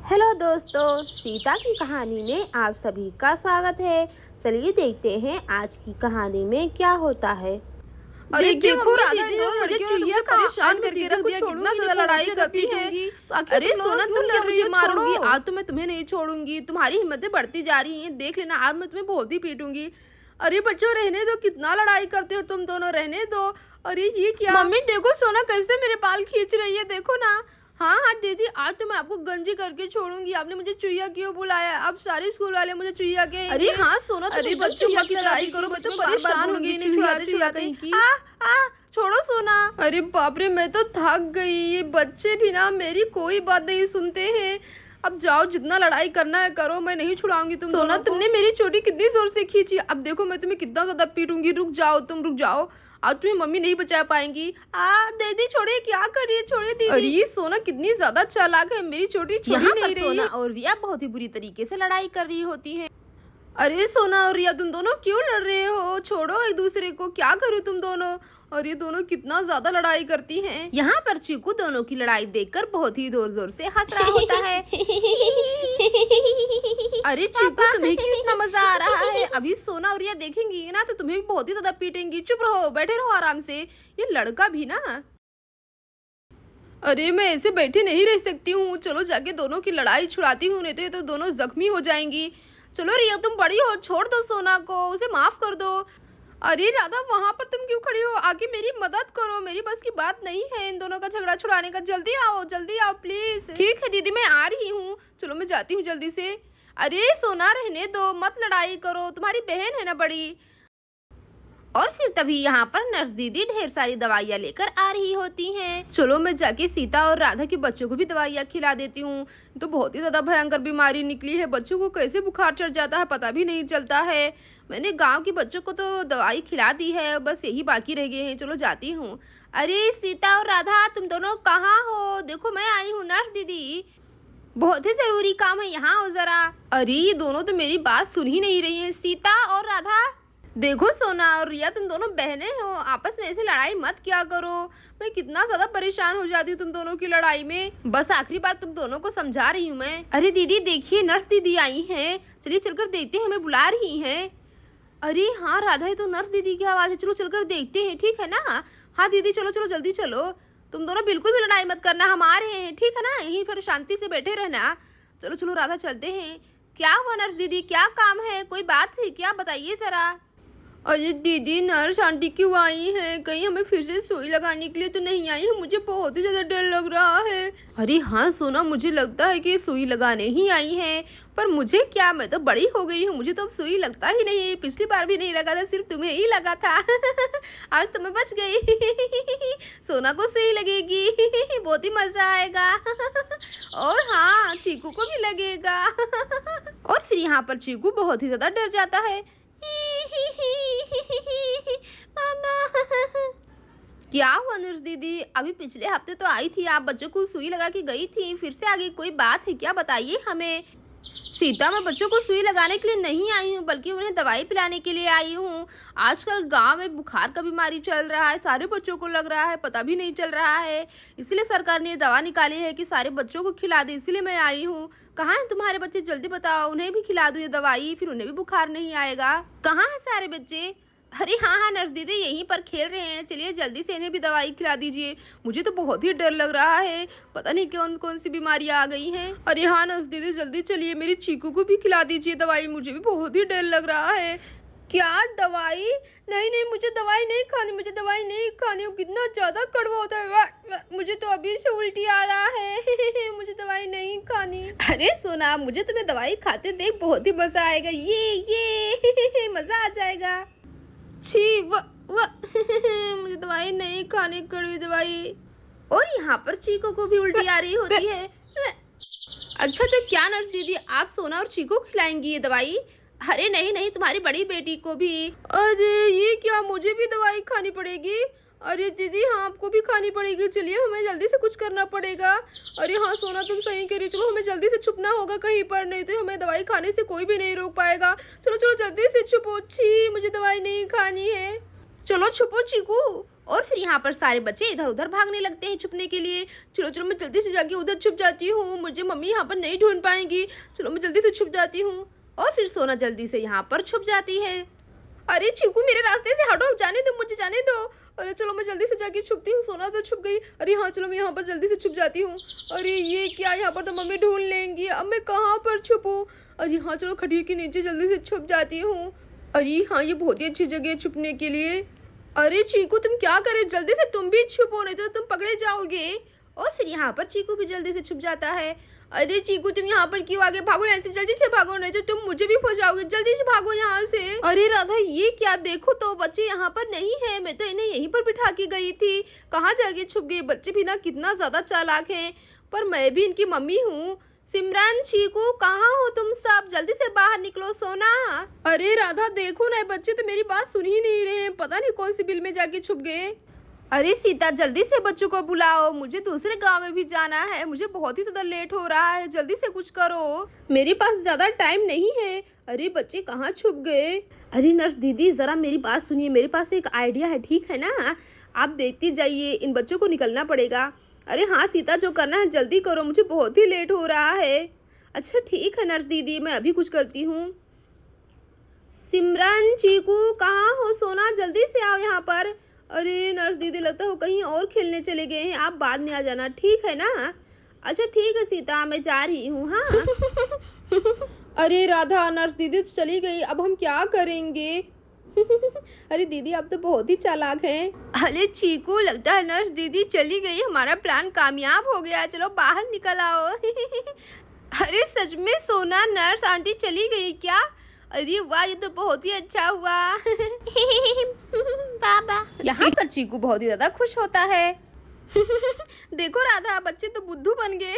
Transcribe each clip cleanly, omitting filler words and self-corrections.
Hello दोस्तों, सीता की कहानी में आप सभी का स्वागत है। चलिए देखते हैं आज की कहानी में क्या होता है। अरे देखो राधा, दीदी इन दोनों मुझे लड़कियों ने चुहिया मुझे परेशान करके रख दिया। कितना ज्यादा लड़ाई करती हैं। अरे सोना, तुम क्या मुझे मारोगी? आज तो मैं तुम्हें नहीं छोड़ूंगी। तुम्हारी हिम्मतें बढ़ती जा रही हैं, देख लेना आज मैं तुम्हें बहुत ही पीटूंगी। अरे बच्चों रहने दो, कितना लड़ाई करते हो तुम दोनों, रहने दो। अरे ये क्या? मम्मी देखो सोना कैसे मेरे बाल खींच रही है, देखो ना। हाँ हाँ दीदी, आज तो मैं आपको गंजी करके छोड़ूंगी। आपने मुझे चुहिया क्यों बुलाया? अब सारे स्कूल वाले मुझे चुहिया के। अरे हाँ सोना, अरे बच्चों मत लड़ाई करो, मैं तो परेशान हो गई। चुहिया कहीं की। छोड़ो सोना। अरे बाप रे, मैं तो थक गई। ये बच्चे भी ना मेरी कोई बात नहीं सुनते हैं। अब जाओ, जितना लड़ाई करना है करो, मैं नहीं छुड़ाऊंगी तुम सोना। तुमने मेरी चोटी कितनी जोर से खींची, अब देखो मैं तुम्हें कितना ज्यादा पीटूंगी। रुक जाओ, तुम रुक जाओ। आज तुम्हें मम्मी नहीं बचा पाएंगी। दीदी छोड़िए, क्या कर रही है? छोड़िए दीदी। अरे ये सोना कितनी ज्यादा चालाक है, मेरी चोटी छोड़ ही नहीं रही। सोना और रिया बहुत ही बुरी तरीके से लड़ाई कर रही होती है। अरे सोना और रिया, तुम दोनों क्यों लड़ रहे हो? छोड़ो एक दूसरे को, क्या करो तुम दोनों? और ये दोनों कितना ज्यादा लड़ाई करती हैं। यहाँ पर चीकू दोनों की लड़ाई देखकर बहुत ही जोर जोर से हंस रहा होता है। अरे चीकू, तुम्हें क्यों इतना मजा आ रहा है? अभी सोना और रिया देखेंगी ना तो तुम्हें भी बहुत ही ज्यादा पीटेंगी। चुप रहो, बैठे रहो आराम से। ये लड़का भी ना। अरे मैं ऐसे बैठे नहीं रह सकती हूँ, चलो जाके दोनों की लड़ाई छुड़ाती हूँ, नहीं तो ये तो दोनों जख्मी हो जाएंगी। चलो रिया, तुम बड़ी हो, छोड़ दो सोना को, उसे माफ कर दो। अरे राधा, वहां पर तुम क्यों खड़ी हो? आके मेरी मदद करो, मेरी बस की बात नहीं है इन दोनों का झगड़ा छुड़ाने का। जल्दी आओ प्लीज। ठीक है दीदी, मैं आ रही हूँ। चलो मैं जाती हूँ जल्दी से। अरे सोना रहने दो, मत लड़ाई करो, तुम्हारी बहन है ना बड़ी। और फिर तभी यहाँ पर नर्स दीदी ढेर सारी दवाइयाँ लेकर आ रही होती हैं। चलो मैं जाके सीता और राधा के बच्चों को भी दवाइयाँ खिला देती हूँ। तो बहुत ही ज्यादा भयंकर बीमारी निकली है, बच्चों को कैसे बुखार चढ़ जाता है पता भी नहीं चलता है। मैंने गांव के बच्चों को तो दवाई खिला दी है, बस यही बाकी रह गए हैं। चलो जाती हूँ। अरे सीता और राधा, तुम दोनों कहाँ हो? देखो मैं आई हूँ नर्स दीदी, बहुत ही जरूरी काम है, यहाँ हो जरा। अरे ये दोनों तो मेरी बात सुन ही नहीं रही है। सीता और राधा, देखो सोना और रिया, तुम दोनों बहनें हो, आपस में ऐसे लड़ाई मत किया करो। मैं कितना ज्यादा परेशान हो जाती हूँ तुम दोनों की लड़ाई में। बस आखिरी बार तुम दोनों को समझा रही हूँ मैं। अरे दीदी देखिए, नर्स दीदी आई हैं, चलिए चलकर देखते हैं, हमें बुला रही हैं। अरे हाँ राधा, ये तो नर्स दीदी की आवाज है, चलो चलकर देखते हैं, ठीक है ना? हाँ दीदी, चलो चलो जल्दी चलो। तुम दोनों बिल्कुल भी लड़ाई मत करना, हम आ रहे हैं, ठीक है ना? यहीं पर शांति से बैठे रहना। चलो चलो राधा, चलते हैं। क्या हुआ नर्स दीदी, क्या काम है? कोई बात है क्या? बताइए जरा। अरे दीदी, नर्स आंटी क्यों आई हैं? कहीं हमें फिर से सुई लगाने के लिए तो नहीं आई है? मुझे बहुत ही ज़्यादा डर लग रहा है। अरे हाँ सोना, मुझे लगता है कि सुई लगाने ही आई हैं, पर मुझे क्या, मैं तो बड़ी हो गई हूँ, मुझे तो अब सुई लगता ही नहीं है। पिछली बार भी नहीं लगा था, सिर्फ तुम्हें ही लगा था। आज तो मैं बच गई। सोना को सुई लगेगी, बहुत ही मज़ा आएगा। और हाँ, चीकू को भी लगेगा। और फिर यहाँ पर चीकू बहुत ही ज़्यादा डर जाता है। क्या हुआ नर्स दीदी? अभी पिछले हफ्ते तो आई थी, आप बच्चों को सुई लगा के गई थी, फिर से आगे कोई बात है क्या? बताइए हमें। सीता, मैं बच्चों को सुई लगाने के लिए नहीं आई हूँ, बल्कि उन्हें दवाई पिलाने के लिए आई हूँ। आजकल गांव में बुखार का बीमारी चल रहा है, सारे बच्चों को लग रहा है, पता भी नहीं चल रहा है। इसलिए सरकार ने दवा निकाली है कि सारे बच्चों को खिला दे, इसलिए मैं आई हूँ। कहाँ हैं तुम्हारे बच्चे? जल्दी बताओ, उन्हें भी खिला दो ये दवाई, फिर उन्हें भी बुखार नहीं आएगा। कहाँ हैं सारे बच्चे? अरे हाँ हाँ नर्स दीदी, यहीं पर खेल रहे हैं, चलिए जल्दी से इन्हें भी दवाई खिला दीजिए। मुझे तो बहुत ही डर लग रहा है, पता नहीं कौन कौन सी बीमारियां आ गई हैं। अरे हाँ नर्स दीदी, जल्दी चलिए, मेरी चीकू को भी खिला दीजिए दवाई, मुझे भी बहुत ही डर लग रहा है। क्या दवाई? नहीं नहीं, मुझे दवाई नहीं खानी, मुझे दवाई नहीं खानी, वो कितना ज़्यादा कड़वा होता है। मुझे तो अभी से उल्टी आ रहा है। मुझे दवाई नहीं खानी। अरे सोना, मुझे तुम्हें दवाई खाते देख बहुत ही मज़ा आएगा, ये मज़ा आ जाएगा। छी मुझे दवाई नहीं खानी, कड़वी दवाई। और यहाँ पर चीकू को भी उल्टी आ रही होती है। अच्छा तो क्या नर्स दीदी, आप सोना और चीकू खिलाएंगी ये दवाई? अरे नहीं नहीं, तुम्हारी बड़ी बेटी को भी। अरे ये क्या, मुझे भी दवाई खानी पड़ेगी? अरे दीदी हाँ, आपको भी खानी पड़ेगी, चलिए हमें जल्दी से कुछ करना पड़ेगा। अरे हाँ सोना, तुम सही कह रही, चलो हमें जल्दी से छुपना होगा कहीं पर, नहीं तो हमें दवाई खाने से कोई भी नहीं रोक पाएगा। चलो चलो जल्दी से छुपो। छी, मुझे दवाई नहीं खानी है। चलो छुपो चीकू। और फिर यहाँ पर सारे बच्चे इधर उधर भागने लगते हैं छुपने के लिए। चलो चलो मैं जल्दी से जाके उधर छुप जाती हूँ, मुझे मम्मी यहाँ पर नहीं ढूंढ पाएंगी। चलो मैं जल्दी से छुप जाती हूँ। और फिर सोना जल्दी से यहाँ पर छुप जाती है। अरे चीकू मेरे रास्ते से हटो, जाने दो, मुझे जाने दो। अरे चलो मैं जल्दी से जाके छुपती हूँ। सोना तो छुप गई। अरे हाँ चलो मैं यहाँ पर जल्दी से छुप जाती हूँ। अरे ये क्या, यहाँ पर तो मम्मी ढूंढ लेंगी, अब मैं कहाँ पर छुपूँ। अरे हाँ चलो खटिया के नीचे जल्दी से छुप जाती हूँ। अरे हाँ ये बहुत ही अच्छी जगह है छुपने के लिए। अरे चीकू तुम क्या करे, जल्दी से तुम भी छुपो, नहीं तो तुम पकड़े जाओगे। और फिर यहाँ पर चीकू भी जल्दी से छुप जाता है। अरे चीकू तुम यहाँ पर क्यों आगे, भागो यहाँ से, जल्दी से भागो, नहीं तो तुम मुझे भी फंसाओगे, जल्दी से भागो यहाँ से। अरे राधा ये क्या, देखो तो बच्चे यहाँ पर नहीं है, मैं तो इन्हें यहीं पर बिठा के गई थी, कहाँ जाके छुप गए। बच्चे भी ना कितना ज्यादा चालाक हैं, पर मैं भी इनकी मम्मी हूँ। सिमरन, चीकू कहाँ हो तुम सब, जल्दी से बाहर निकलो। सोना, अरे राधा देखो ना बच्चे तो मेरी बात सुन ही नहीं रहे हैं, पता नहीं कौन सी बिल में जाके छुप गए। अरे सीता जल्दी से बच्चों को बुलाओ, मुझे दूसरे गांव में भी जाना है, मुझे बहुत ही ज्यादा लेट हो रहा है, जल्दी से कुछ करो, मेरे पास ज्यादा टाइम नहीं है। अरे बच्चे कहाँ छुप गए। अरे नर्स दीदी जरा मेरी बात सुनिए, मेरे पास एक आइडिया है, ठीक है ना, आप देखती जाइए, इन बच्चों को निकलना पड़ेगा। अरे हाँ सीता जो करना है जल्दी करो, मुझे बहुत ही लेट हो रहा है। अच्छा ठीक है नर्स दीदी, मैं अभी कुछ करती हूँ। सिमरन, चीकू कहाँ हो, सोना जल्दी से आओ यहाँ पर। अरे नर्स दीदी लगता है वो कहीं और खेलने चले गए हैं, आप बाद में आ जाना, ठीक है ना। अच्छा ठीक है सीता, मैं जा रही हूँ। हाँ अरे राधा नर्स दीदी तो चली गई, अब हम क्या करेंगे। अरे दीदी आप तो बहुत ही चालाक हैं। अरे चीकू लगता है नर्स दीदी चली गई, हमारा प्लान कामयाब हो गया, चलो बाहर निकल आओ। अरे सच में सोना, नर्स आंटी चली गई क्या। अरे वाह ये तो बहुत ही अच्छा हुआ। बाबा यहाँ पर चीकू बहुत ही ज्यादा खुश होता है। देखो राधा बच्चे तो बुद्धू बन गए।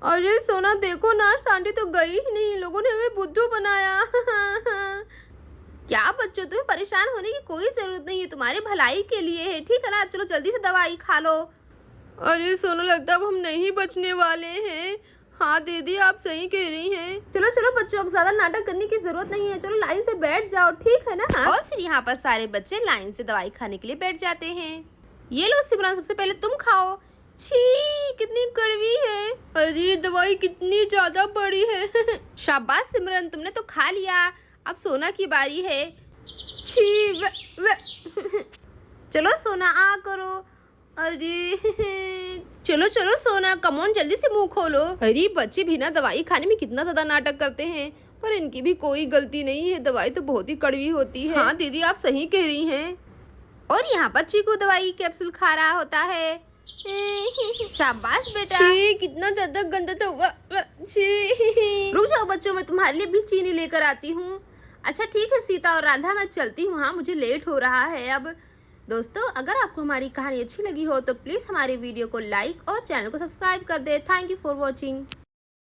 अरे सोना देखो नर्स आंटी तो गई ही नहीं, लोगों ने हमें बुद्धू बनाया। क्या बच्चों तुम्हें परेशान होने की कोई जरूरत नहीं है, तुम्हारे भलाई के लिए है, ठीक है ना। चलो जल्दी से दवाई खा लो। अरे सोना लगता है अब हम नहीं बचने वाले हैं। हाँ दीदी आप सही कह रही हैं। चलो चलो बच्चों अब ज्यादा नाटक करने की जरूरत नहीं है, चलो लाइन से बैठ जाओ, ठीक है ना। और फिर यहाँ पर सारे बच्चे लाइन से दवाई खाने के लिए बैठ जाते हैं। ये लो सिमरन सबसे पहले तुम खाओ। छी कितनी कड़वी है। अरे दवाई कितनी ज्यादा बड़ी है। शाबाश सिमरन तुमने तो खा लिया, अब सोना की बारी है। छी चलो सोना आ करो। अरे चलो चलो सोना कमोन जल्दी से मुंह खोलो। अरे बच्चे भी ना दवाई खाने में कितना ज्यादा नाटक करते हैं, पर इनकी भी कोई गलती नहीं है, दवाई तो बहुत ही कड़वी होती है। हाँ दीदी आप सही कह रही हैं। और यहाँ पर चीकू दवाई कैप्सूल खा रहा होता है। शाबाश बेटा। कितना ज्यादा गंदा तो। रुक जाओ बच्चों, मैं तुम्हारे लिए भी चीनी लेकर आती हूँ। अच्छा ठीक है सीता और राधा मैं चलती हूँ, हाँ मुझे लेट हो रहा है अब। दोस्तों अगर आपको हमारी कहानी अच्छी लगी हो तो प्लीज़ हमारे वीडियो को लाइक और चैनल को सब्सक्राइब कर दे। Thank you for watching.